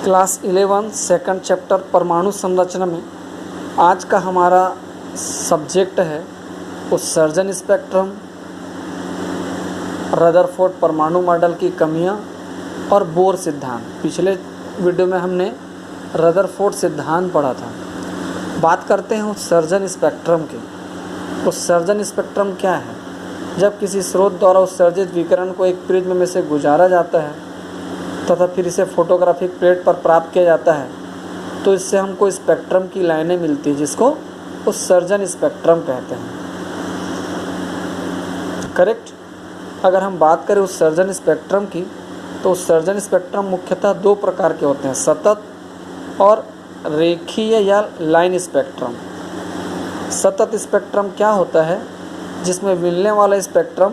Class 11 second chapter परमाणु संरचना में आज का हमारा सब्जेक्ट है उत्सर्जन स्पेक्ट्रम, रदरफोर्ड परमाणु मॉडल की कमियां और बोर सिद्धांत। पिछले वीडियो में हमने रदरफोर्ड सिद्धांत पढ़ा था। बात करते हैं उत्सर्जन स्पेक्ट्रम की। उत्सर्जन स्पेक्ट्रम क्या है? जब किसी स्रोत द्वारा उत्सर्जित विकिरण को एक प्रिज्म में से गुजारा जाता है तथा फिर इसे फोटोग्राफिक प्लेट पर प्राप्त किया जाता है तो इससे हमको स्पेक्ट्रम की लाइनें मिलती हैं, जिसको उत्सर्जन स्पेक्ट्रम कहते हैं। करेक्ट। अगर हम बात करें उत्सर्जन स्पेक्ट्रम की तो उत्सर्जन स्पेक्ट्रम मुख्यतः दो प्रकार के होते हैं, सतत और रेखीय या लाइन स्पेक्ट्रम। सतत स्पेक्ट्रम क्या होता है? जिसमें मिलने वाला स्पेक्ट्रम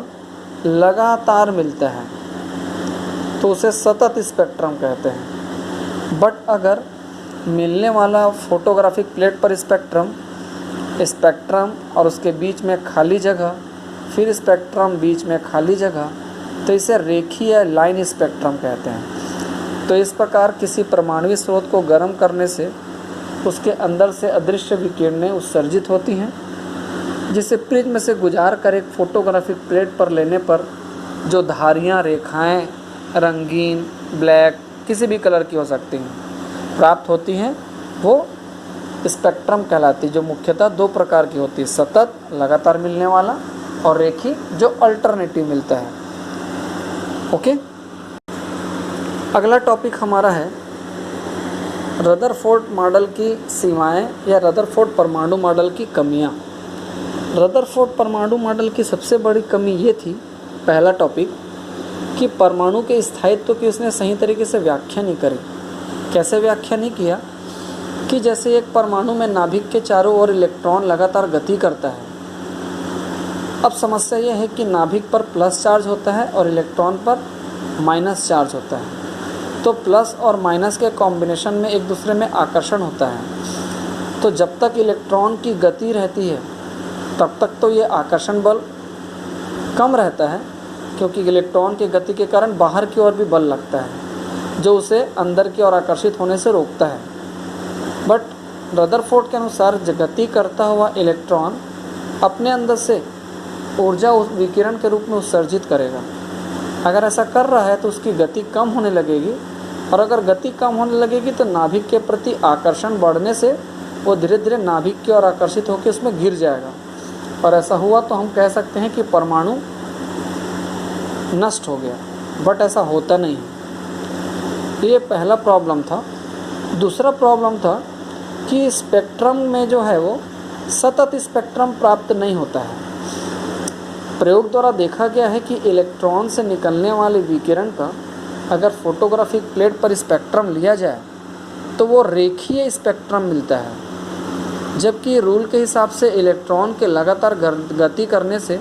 लगातार मिलता है तो उसे सतत स्पेक्ट्रम कहते हैं। बट अगर मिलने वाला फोटोग्राफिक प्लेट पर स्पेक्ट्रम और उसके बीच में खाली जगह, फिर स्पेक्ट्रम बीच में खाली जगह, तो इसे रेखीय लाइन स्पेक्ट्रम कहते हैं। तो इस प्रकार किसी परमाणु स्रोत को गर्म करने से उसके अंदर से अदृश्य विकिरणें उत्सर्जित होती हैं, जिसे प्रिज्म से गुजार कर एक फोटोग्राफिक प्लेट पर लेने पर जो धारियाँ, रेखाएं, रंगीन, ब्लैक, किसी भी कलर की हो सकती हैं, प्राप्त होती हैं, वो स्पेक्ट्रम कहलाती है, जो मुख्यतः दो प्रकार की होती है, सतत लगातार मिलने वाला और रेखी जो अल्टरनेटिव मिलता है। ओके। अगला टॉपिक हमारा है रदरफोर्ड मॉडल की सीमाएं या रदरफोर्ड परमाणु मॉडल की कमियां। रदरफोर्ड परमाणु मॉडल की सबसे बड़ी कमी ये थी, पहला टॉपिक, कि परमाणु के स्थायित्व की उसने सही तरीके से व्याख्या नहीं करी। कैसे व्याख्या नहीं किया? कि जैसे एक परमाणु में नाभिक के चारों ओर इलेक्ट्रॉन लगातार गति करता है। अब समस्या यह है कि नाभिक पर प्लस चार्ज होता है और इलेक्ट्रॉन पर माइनस चार्ज होता है, तो प्लस और माइनस के कॉम्बिनेशन में एक दूसरे में आकर्षण होता है। तो जब तक इलेक्ट्रॉन की गति रहती है तब तक तो ये आकर्षण बल कम रहता है, क्योंकि इलेक्ट्रॉन की गति के कारण बाहर की ओर भी बल लगता है जो उसे अंदर की ओर आकर्षित होने से रोकता है। बट रदरफोर्ड के अनुसार गति करता हुआ इलेक्ट्रॉन अपने अंदर से ऊर्जा विकिरण के रूप में उत्सर्जित करेगा। अगर ऐसा कर रहा है तो उसकी गति कम होने लगेगी, और अगर गति कम होने लगेगी तो नाभिक के प्रति आकर्षण बढ़ने से वो धीरे धीरे नाभिक की ओर आकर्षित होकर उसमें गिर जाएगा। और ऐसा हुआ तो हम कह सकते हैं कि परमाणु नष्ट हो गया। बट ऐसा होता नहीं है। ये पहला प्रॉब्लम था। दूसरा प्रॉब्लम था कि स्पेक्ट्रम में जो है वो सतत स्पेक्ट्रम प्राप्त नहीं होता है। प्रयोग द्वारा देखा गया है कि इलेक्ट्रॉन से निकलने वाले विकिरण का अगर फोटोग्राफिक प्लेट पर स्पेक्ट्रम लिया जाए तो वो रेखीय स्पेक्ट्रम मिलता है, जबकि रूल के हिसाब से इलेक्ट्रॉन के लगातार गति करने से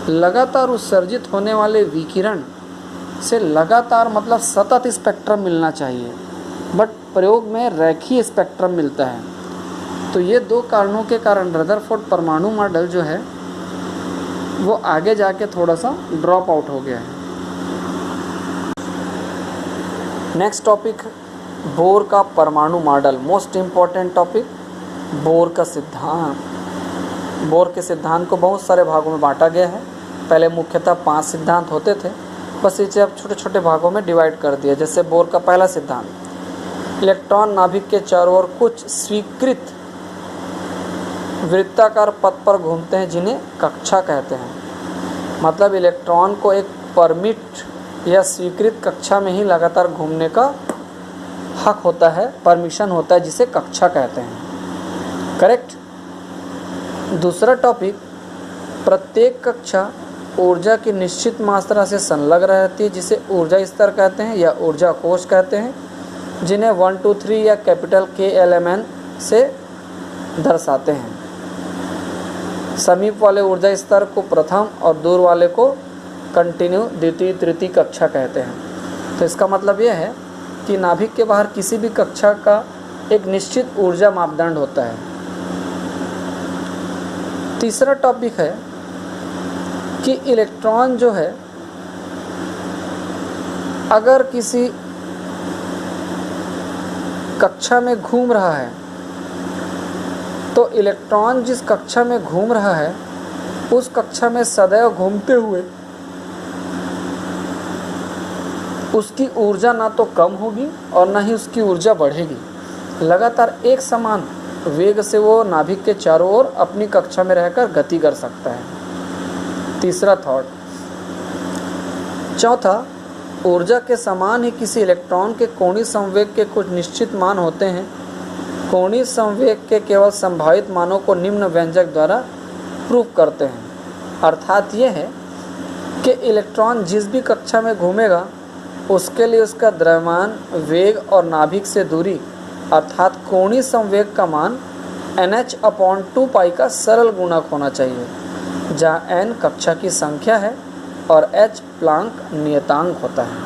लगातार उत्सर्जित होने वाले विकिरण से लगातार मतलब सतत स्पेक्ट्रम मिलना चाहिए। बट प्रयोग में रेखीय स्पेक्ट्रम मिलता है। तो ये दो कारणों के कारण रदरफोर्ड परमाणु मॉडल जो है वो आगे जाके थोड़ा सा ड्रॉप आउट हो गया है। नेक्स्ट टॉपिक, बोर का परमाणु model. Most important topic, bore का सिद्धांत। बोर के सिद्धांत को बहुत सारे भागों में बांटा गया है। पहले मुख्यतः 5 सिद्धांत होते थे, बस इसे अब छोटे छोटे भागों में डिवाइड कर दिया। जैसे बोर का पहला सिद्धांत, इलेक्ट्रॉन नाभिक के चारों ओर कुछ स्वीकृत वृत्ताकार पथ पर घूमते हैं, जिन्हें कक्षा कहते हैं। मतलब इलेक्ट्रॉन को एक परमिट या स्वीकृत कक्षा में ही लगातार घूमने का हक होता है, परमिशन होता है, जिसे कक्षा कहते हैं। करेक्ट। दूसरा टॉपिक, प्रत्येक कक्षा ऊर्जा की निश्चित मात्रा से संलग्न रहती है, जिसे ऊर्जा स्तर कहते हैं या ऊर्जा कोश कहते हैं, जिन्हें 1, 2, 3 या कैपिटल KLMN से दर्शाते हैं। समीप वाले ऊर्जा स्तर को प्रथम और दूर वाले को कंटिन्यू द्वितीय तृतीय कक्षा कहते हैं। तो इसका मतलब यह है कि नाभिक के बाहर किसी भी कक्षा का एक निश्चित ऊर्जा मापदंड होता है। तीसरा टॉपिक है कि इलेक्ट्रॉन जो है अगर किसी कक्षा में घूम रहा है, तो इलेक्ट्रॉन जिस कक्षा में घूम रहा है उस कक्षा में सदैव घूमते हुए उसकी ऊर्जा ना तो कम होगी और ना ही उसकी ऊर्जा बढ़ेगी। लगातार एक समान वेग से वो नाभिक के चारों ओर अपनी कक्षा में रहकर गति कर सकता है। तीसरा थॉट। चौथा, ऊर्जा के समान ही किसी इलेक्ट्रॉन के कोणीय संवेग के कुछ निश्चित मान होते हैं। कोणीय संवेग के केवल संभावित मानों को निम्न व्यंजक द्वारा प्रूव करते हैं। अर्थात यह है कि इलेक्ट्रॉन जिस भी कक्षा में घूमेगा उसके लिए उसका द्रव्यमान, वेग और नाभिक से दूरी अर्थात कोणीय संवेग का मान NH/2π का सरल गुणक होना चाहिए, जहाँ n कक्षा की संख्या है और h प्लांक नियतांक होता है।